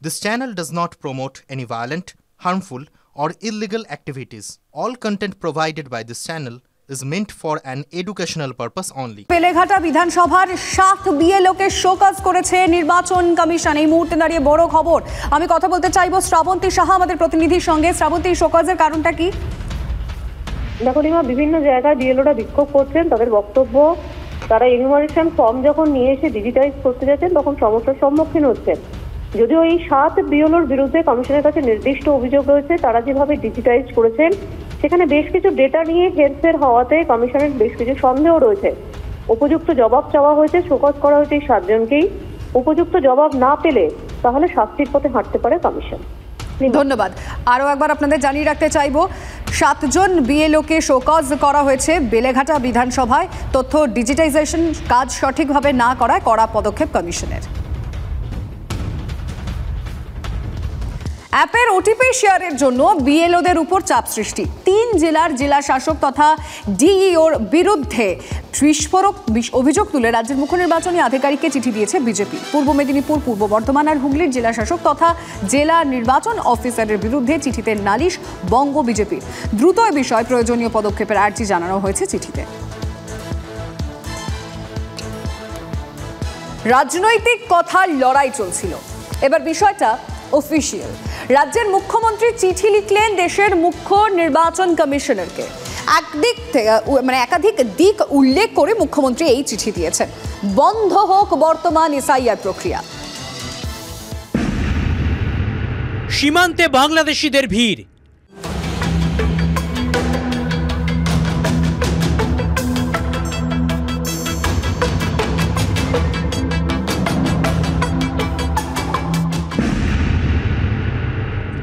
This channel does not promote any violent, harmful, or illegal activities. All content provided by this channel is meant for an educational purpose only. Beleghata বিধানসভার 7 বিএলওকে show cause করেছে নির্বাচন commission. এই মুহূর্তে দাঁড়িয়ে বড় খবর। আমি কথা বলতে চাইবো শ্রাবন্তী সাহা আমাদের প্রতিনিধির সঙ্গে। শ্রাবন্তী, শোকজের কারণটা কি? দেখো রিমা, বিভিন্ন জায়গায় বিএলওরা বিক্ষোভ করছেন। তাদের বক্তব্য, তারা এনুমারেশন ফর্ম যখন নিয়ে এসে ডিজিটাইজ করতে যাচ্ছেন তখন সমস্যার সম্মুখীন হচ্ছেন। যদিও এই 7 বিএলওর বিরুদ্ধে কমিশনের কাছে নির্দিষ্ট অভিযোগ রয়েছে, তারা যেভাবে ডিজিটাইজ করেছেন সেখানে বেশ কিছু ডেটা নিয়ে হেরফের হওয়াতে কমিশনের বেশ কিছু সন্দেহ রয়েছে। উপযুক্ত জবাব চাওয়া হয়েছে, শোকজ করা হয়েছে এই 7 জনকেই। উপযুক্ত জবাব না পেলে তাহলে শাস্তির পথে হাঁটতে পারে কমিশন। ধন্যবাদ। আরও একবার আপনাদের জানিয়ে রাখতে চাইব, 7 জন বিএলওকে শোকজ করা হয়েছে বেলেঘাটা বিধানসভায় তথ্য ডিজিটাইজেশন কাজ সঠিকভাবে না করায় কড়া পদক্ষেপ কমিশনের। অ্যাপের ওটিপি শেয়ারের জন্য বিএলওদের উপর চাপ সৃষ্টি। 3 জেলার জেলা শাসক তথা ডিইওর বিরুদ্ধে বিস্ফোরক অভিযোগ তুলে রাজ্যের মুখ্য নির্বাচনী আধিকারিককে চিঠি দিয়েছে বিজেপি। পূর্ব মেদিনীপুর, পূর্ব বর্ধমান আর হুগলির জেলা শাসক তথা জেলা নির্বাচন অফিসারের বিরুদ্ধে চিঠিতে নালিশ বঙ্গ বিজেপির। দ্রুত এ বিষয়ে প্রয়োজনীয় পদক্ষেপের আর্জি জানানো হয়েছে চিঠিতে। রাজনৈতিক কথার লড়াই চলছিল, এবার বিষয়টা অফিসিয়াল। রাজ্যের মুখ্যমন্ত্রী চিঠি লিখলেন দেশের মুখ্য নির্বাচন কমিশনারকে। একাধিক দিক উল্লেখ করে মুখ্যমন্ত্রী এই চিঠি দিয়েছেন। বন্ধ হোক বর্তমান এসআইআর প্রক্রিয়া। সীমান্তে বাংলাদেশিদের ভিড়।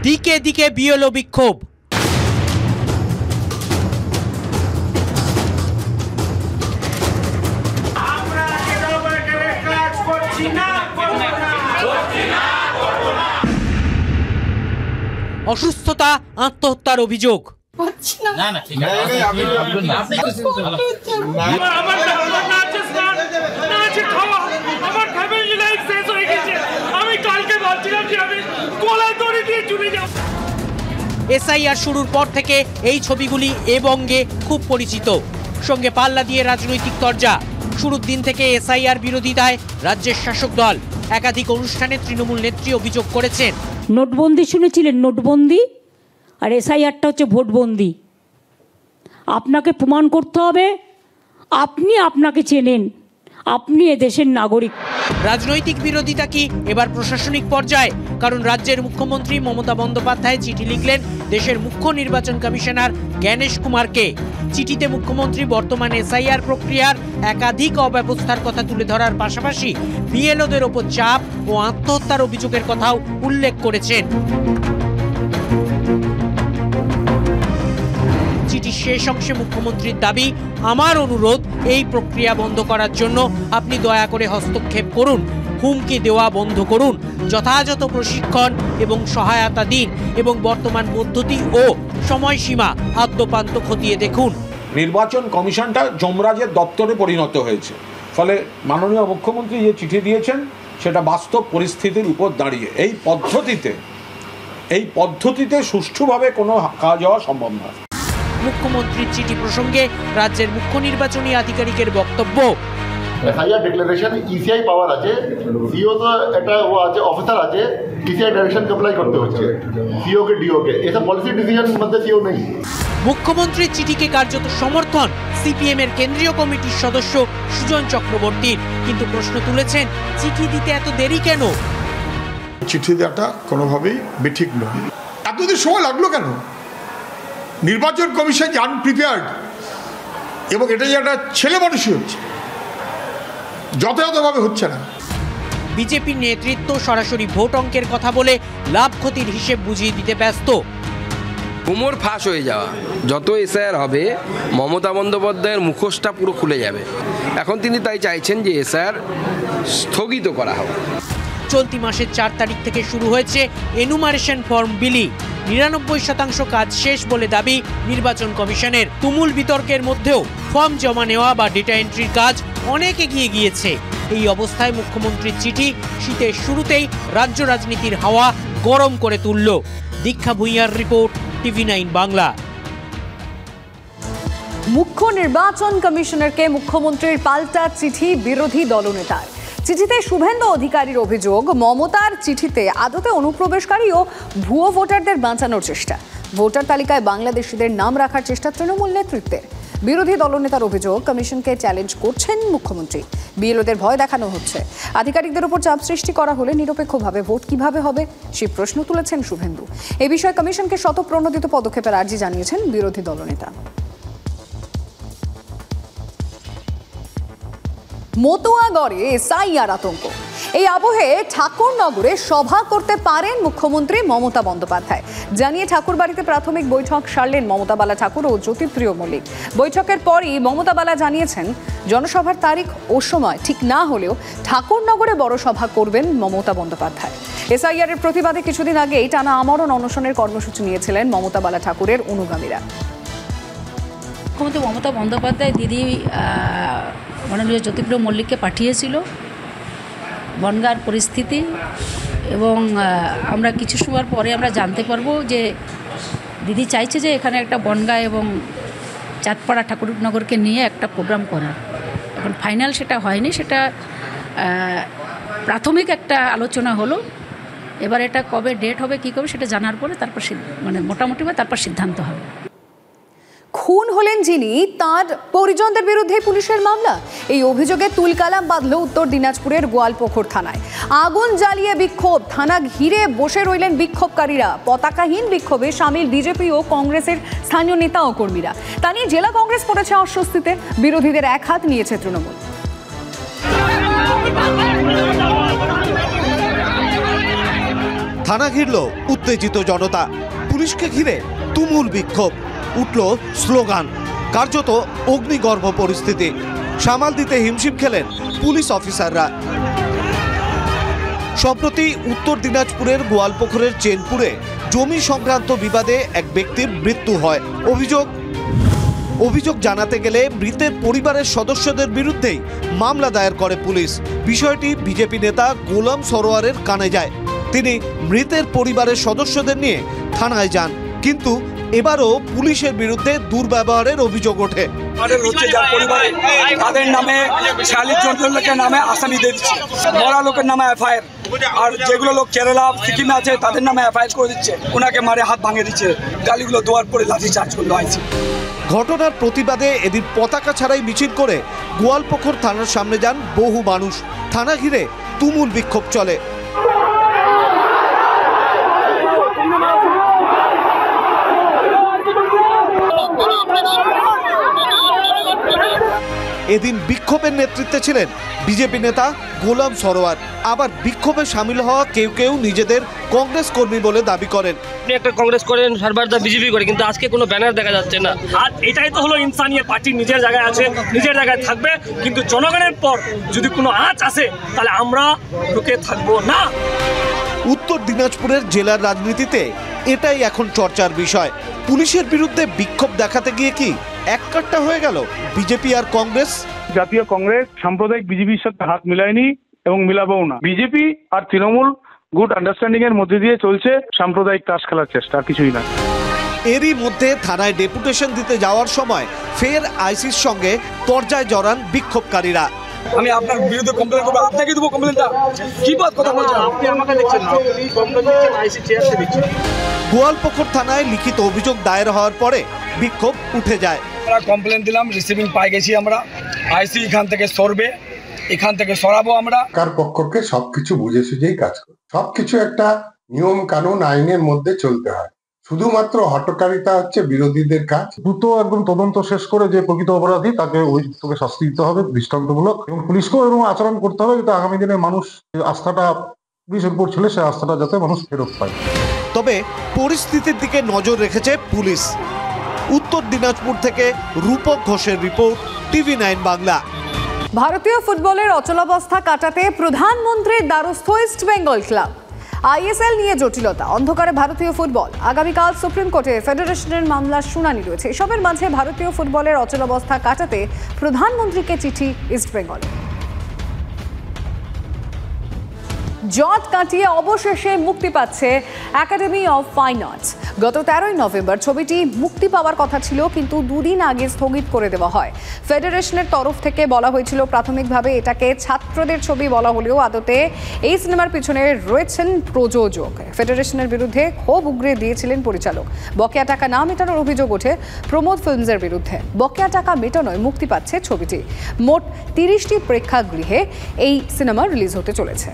দিকে দিকে বিএলও বিক্ষোভ। অসুস্থতা, আত্মহত্যার অভিযোগ। এসআইআর শুরুর পর থেকে এই ছবিগুলি এ বঙ্গে খুব পরিচিত। সঙ্গে পাল্লা দিয়ে রাজনৈতিক তরজা। শুরুর দিন থেকে এসআইআর বিরোধিতায় রাজ্যের শাসক দল। একাধিক অনুষ্ঠানে তৃণমূল নেত্রী অভিযোগ করেছেন, নোটবন্দি শুনেছিলেন, নোটবন্দি আর এসআইআরটা হচ্ছে ভোটবন্দি। আপনাকে প্রমাণ করতে হবে আপনি আপনাকে চেনেন, আপনি এ দেশের নাগরিক। রাজনৈতিক বিরোধিতা কি এবার প্রশাসনিক পর্যায়ে? কারণ রাজ্যের মুখ্যমন্ত্রী মমতা বন্দ্যোপাধ্যায় চিঠি লিখলেন দেশের মুখ্য নির্বাচন কমিশনার জ্ঞানেশ কুমারকে। চিঠিতে মুখ্যমন্ত্রী বর্তমান এসআইআর প্রক্রিয়ার একাধিক অব্যবস্থার কথা তুলে ধরার পাশাপাশি বিএলওদের ওপর চাপ ও আত্মহত্যার অভিযোগের কথাও উল্লেখ করেছেন। চিঠির শেষ অংশে মুখ্যমন্ত্রীর দাবি, আমার অনুরোধ, এই প্রক্রিয়া বন্ধ করার জন্য আপনি দয়া করে হস্তক্ষেপ করুন, হুমকি দেওয়া বন্ধ করুন, যথাযথ প্রশিক্ষণ এবং সহায়তা দিন এবং বর্তমান পদ্ধতি ও সময়সীমা আদ্যপান্ত খতিয়ে দেখুন। নির্বাচন কমিশনটা যমরাজের দপ্তরে পরিণত হয়েছে। ফলে মাননীয় মুখ্যমন্ত্রী যে চিঠি দিয়েছেন সেটা বাস্তব পরিস্থিতির উপর দাঁড়িয়ে এই পদ্ধতিতে সুষ্ঠুভাবে কোনো কাজ হওয়া সম্ভব নয়। মুখ্যমন্ত্রীর চিঠি প্রসঙ্গে রাজ্যের মুখ্য নির্বাচনী আধিকারিকের বক্তব্য, এসআইআর ডিক্লারেশন ইসিআই পাওয়ার আছে, সিও তো একটা ও আছে, অফিসার আছে, ইসিআই ডাইরেকশন অ্যাপ্লাই করতে হচ্ছে সিও কে ডিও কে, এসব পলিসি ডিসিশন মধ্যে সিও নেই। মুখ্যমন্ত্রীর চিঠিকে কার্যত সমর্থন সিপিএম এর কেন্দ্রীয় কমিটির সদস্য সুজন চক্রবর্তীর। কিন্তু প্রশ্ন তুলেছেন, চিঠি দিতে এত দেরি কেন? চিঠি দেওয়াটা কোনোভাবেই বেঠিক নয়। এতদিন সময় লাগলো কেন? নির্বাচন কমিশন যে আনপ্রিপেয়ার্ড এবং এটা যে একটা ছেলে মানুষই হচ্ছে, যথাযথভাবে হচ্ছে না। বিজেপির নেতৃত্ব সরাসরি ভোট অঙ্কের কথা বলে লাভ ক্ষতির হিসেব বুঝিয়ে দিতে ব্যস্ত। কোমর ফাঁস হয়ে যাওয়া, যত এসআইআর হবে মমতা বন্দ্যোপাধ্যায়ের মুখোশটা পুরো খুলে যাবে। এখন তিনি তাই চাইছেন যে এসআইআর স্থগিত করা হবে। চলতি মাসের 4 তারিখ থেকে শুরু হয়েছে এনুমারেশন ফর্ম বিলি। 99% কাজ শেষ বলে দাবি নির্বাচন কমিশনের। তুমুল বিতর্কের মধ্যেও ফর্ম জমা নেওয়া বা ডেটা এন্ট্রির কাজ অনেক এগিয়ে গিয়েছে। এই অবস্থায় মুখ্যমন্ত্রীর চিঠি শীতের শুরুতেই রাজ্য রাজনীতির হাওয়া গরম করে তুলল। দীক্ষা ভূঁইয়ার রিপোর্ট, TV9 বাংলা। মুখ্য নির্বাচন কমিশনারকে মুখ্যমন্ত্রীর পাল্টা চিঠি বিরোধী দলনেতার। চিঠিতে শুভেন্দু অধিকারীর অভিযোগ, মমতার চিঠিতে আদতে অনুপ্রবেশকারী ও ভুয়ো ভোটারদের বাঁচানোর চেষ্টা। ভোটার তালিকায় বাংলাদেশিদের নাম রাখার চেষ্টা তৃণমূল নেতৃত্বের। বিরোধী দলনেতার অভিযোগ, কমিশনকে চ্যালেঞ্জ করছেন মুখ্যমন্ত্রী। বিএলওদের ভয় দেখানো হচ্ছে। আধিকারিকদের উপর চাপ সৃষ্টি করা হলে নিরপেক্ষভাবে ভোট কিভাবে হবে সেই প্রশ্ন তুলেছেন শুভেন্দু। এ বিষয়ে কমিশনকে স্বতঃপ্রণোদিত পদক্ষেপের আর্জি জানিয়েছেন বিরোধী দলনেতা। মতুয়াগড়ে এসআইআর আতঙ্ক। এই আবহে ঠাকুরনগরে সভা করতে পারেন মুখ্যমন্ত্রী মমতা বন্দ্যোপাধ্যায়, জানিয়ে ঠাকুরবাড়িতে প্রাথমিক বৈঠক সারলেন মমতা বালা ঠাকুর ও জ্যোতিপ্রিয় মল্লিক। বৈঠকের পরই মমতা বালা জানিয়েছেন, জনসভার তারিখ ও সময় ঠিক না হলেও ঠাকুরনগরে বড় সভা করবেন মমতা বন্দ্যোপাধ্যায়। এসআইআর এর প্রতিবাদে কিছুদিন আগেই টানা আমরণ অনশনের কর্মসূচি নিয়েছিলেন মমতা বালা ঠাকুরের অনুগামীরা। মুখ্যমন্ত্রী মমতা বন্দ্যোপাধ্যায় দিদি মাননীয় জ্যোতিপ্রিয় মল্লিককে পাঠিয়েছিল বনগাঁর পরিস্থিতি, এবং আমরা কিছু সময় পরে আমরা জানতে পারবো যে দিদি চাইছে যে এখানে একটা বনগাঁ এবং চাঁদপাড়া ঠাকুরনগরকে নিয়ে একটা প্রোগ্রাম করার। এখন ফাইনাল সেটা হয়নি, সেটা প্রাথমিক একটা আলোচনা হলো। এবার এটা কবে ডেট হবে, কী করবে সেটা জানার পরে তারপর মোটামুটি তারপর সিদ্ধান্ত হবে। খুন হলেন যিনি, তার পরিজনদের বিরুদ্ধে পুলিশের মামলা। এই অভিযোগে তুলকালাম বাঁধল উত্তর দিনাজপুরের গোয়ালপুকুর থানায়। আগুন জ্বালিয়ে বিক্ষোভ, থানা ঘিরে বসে রইলেন বিক্ষোভকারীরা। পতাকাহীন বিক্ষোভে সামিল বিজেপি ও কংগ্রেসের স্থানীয় নেতা ও কর্মীরা। তা নিয়ে জেলা কংগ্রেস পড়েছে অস্বস্তিতে, বিরোধীদের এক হাত নিয়েছে তৃণমূল। থানা ঘিরল উত্তেজিত জনতা, পুলিশকে ঘিরে তুমুল বিক্ষোভ, উঠল স্লোগান, কার্যত অগ্নিগর্ভ পরিস্থিতি। সামাল দিতে হিমশিম খেলেন পুলিশ অফিসাররা। সম্প্রতি উত্তর দিনাজপুরের গোয়ালপুকুরের চেনপুরে জমি সংক্রান্ত বিবাদে এক ব্যক্তির মৃত্যু হয়। অভিযোগ জানাতে গেলে মৃতের পরিবারের সদস্যদের বিরুদ্ধেই মামলা দায়ের করে পুলিশ। বিষয়টি বিজেপি নেতা গোলাম সরোয়ারের কানে যায়। তিনি মৃতের পরিবারের সদস্যদের নিয়ে থানায় যান, কিন্তু এবারও পুলিশের বিরুদ্ধে দুর্ব্যবহারের অভিযোগ ওঠে। তাদের নামে 46 জন লোকের নামে আসামি দিয়ে দিচ্ছে, মরা লোকের নামে এফআইআর, আর যেগুলো লোক কেরালা সিকিমে আছে তাদের নামে এফআইআর করে দিচ্ছে। ওনাকে মারে হাত ভাঙে দিচ্ছে, গালিগুলো দেওয়ার পরে লাঠি চার্জ করলো আইসি। ঘটনার প্রতিবাদে এদিন পতাকা ছাড়াই মিছিল করে গোয়ালপুকুর থানার সামনে যান বহু মানুষ। থানা ঘিরে তুমুল বিক্ষোভ চলে। এদিন বিক্ষোভের নেতৃত্বে ছিলেন বিজেপি নেতা গোলাম সরোয়ার। আবার বিক্ষোভে সামিল হওয়া কেউ কেউ নিজেদের কংগ্রেস কর্মী বলে দাবি করেন। আপনি একটা কংগ্রেস করেন, সারবারদা বিজেপি করে, কিন্তু আজকে কোনো ব্যানার দেখা যাচ্ছে না। আর এটাই তো হলো ইনসানিয়ত। পার্টি নিজের জায়গায় আছে, নিজের জায়গায় থাকবে, কিন্তু জনগণের পর যদি কোনো আঁচ আসে তাহলে আমরা রুকে থাকবো না। উত্তর দিনাজপুরের জেলার রাজনীতিতে এটাই এখন চর্চার বিষয়। পুলিশের বিরুদ্ধে বিক্ষোভ দেখাতে গিয়ে কি এককাট্টা হয়ে গেল বিজেপি আর কংগ্রেস? জাতীয় কংগ্রেস সাম্প্রদায়িক বিজেপির সাথে হাত মিলায়নি এবং মিলাবেও না। বিজেপি আর তৃণমূল গুড আন্ডারস্ট্যান্ডিং এর মধ্যে দিয়ে চলছে সাম্প্রদায়িক তাস খেলার চেষ্টা, কিছুই না। এরই মধ্যে থানায় ডেপুটেশন দিতে যাওয়ার সময় ফের আইসির সঙ্গে তরজায় জড়ান বিক্ষোভকারীরা। আমি আপনার বিরুদ্ধে কমপ্লেন করবো, আপনাকে দেবো কমপ্লেনটা। কি বাদ কথা বলছেন? আপনি আমাকে দেখছেন না, আপনি কমপ্লেন দিচ্ছেন, আইসি চেয়ারতে দিচ্ছেন। গোয়ালপুকুর থানায় লিখিত অভিযোগ দায়ের হওয়ার পরে বিক্ষোভ উঠে যায়। আমরা কমপ্লেন দিলাম, রিসিভিং পাই গেছি আমরা। আইসি এখান থেকে সরবে, এখান থেকে সরাবো আমরা। কার পক্ষকে সবকিছু বুঝে সুঝেই কাজ করে, সবকিছু একটা নিয়ম কানুন আইনের মধ্যে চলতে হয়। শুধুমাত্র হটকারিতা হচ্ছে বিরোধীদের কাজ। দ্রুত একদম তদন্ত শেষ করে যে প্রকৃত অপরাধী তাকে তোকে শাস্তি দিতে হবে দৃষ্টান্তমূলক, এবং পুলিশকেও এরকম আচরণ করতে হবে যাতে আগামী দিনে মানুষ আস্থাটা পুলিশের উপর ছিল, সেই আস্থাটা যাতে মানুষ ফেরত পায়। তবে পরিস্থিতির দিকে নজর রেখেছে পুলিশ। উত্তর দিনাজপুর থেকে রূপক ঘোষের রিপোর্ট, TV9 বাংলা। ভারতীয় ফুটবলের অচলাবস্থা কাটাতে প্রধানমন্ত্রীর দ্বারস্থ ইস্ট বেঙ্গল ক্লাব। আইএসএল নিয়ে জটিলতা, অন্ধকারে ভারতীয় ফুটবল। আগামীকাল সুপ্রিম কোর্টে ফেডারেশনের মামলার শুনানি রয়েছে। এসবের মাঝে ভারতীয় ফুটবলের অচলাবস্থা কাটাতে প্রধানমন্ত্রীকে চিঠি ইস্ট বেঙ্গল। জট কাটিয়ে অবশেষে মুক্তি পাচ্ছে একাডেমি অফ ফাইন আর্টস। গত 13ই নভেম্বর ছবিটি মুক্তি পাওয়ার কথা ছিল, কিন্তু দুদিন আগে স্থগিত করে দেওয়া হয়। ফেডারেশনের তরফ থেকে বলা হয়েছিল প্রাথমিকভাবে এটাকে ছাত্রদের ছবি বলা হলেও আদতে এই সিনেমার পিছনে রয়েছেন প্রযোজক। ফেডারেশনের বিরুদ্ধে ক্ষোভ উগরে দিয়েছিলেন পরিচালক। বকেয়া টাকা না মেটানোর অভিযোগ ওঠে প্রমোদ ফিল্মসের বিরুদ্ধে। বকেয়া টাকা মেটানোয় মুক্তি পাচ্ছে ছবিটি। মোট 30টি প্রেক্ষাগৃহে এই সিনেমা রিলিজ হতে চলেছে।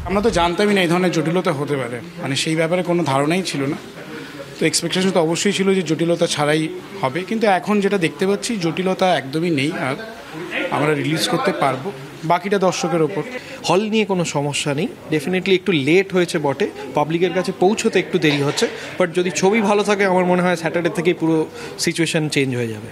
আমরা তো জানতামই না এই ধরনের জটিলতা হতে পারে, মানে সেই ব্যাপারে কোনো ধারণাই ছিল না। তো এক্সপেকটেশন তো অবশ্যই ছিল যে জটিলতা ছাড়াই হবে, কিন্তু এখন যেটা দেখতে পাচ্ছি জটিলতা একদমই নেই, আর আমরা রিলিজ করতে পারবো। বাকিটা দর্শকের ওপর। হল নিয়ে কোনো সমস্যা নেই, ডেফিনেটলি একটু লেট হয়েছে বটে, পাবলিকের কাছে পৌঁছতে একটু দেরি হচ্ছে, বাট যদি ছবি ভালো থাকে আমার মনে হয় স্যাটারডে থেকেই পুরো সিচুয়েশন চেঞ্জ হয়ে যাবে।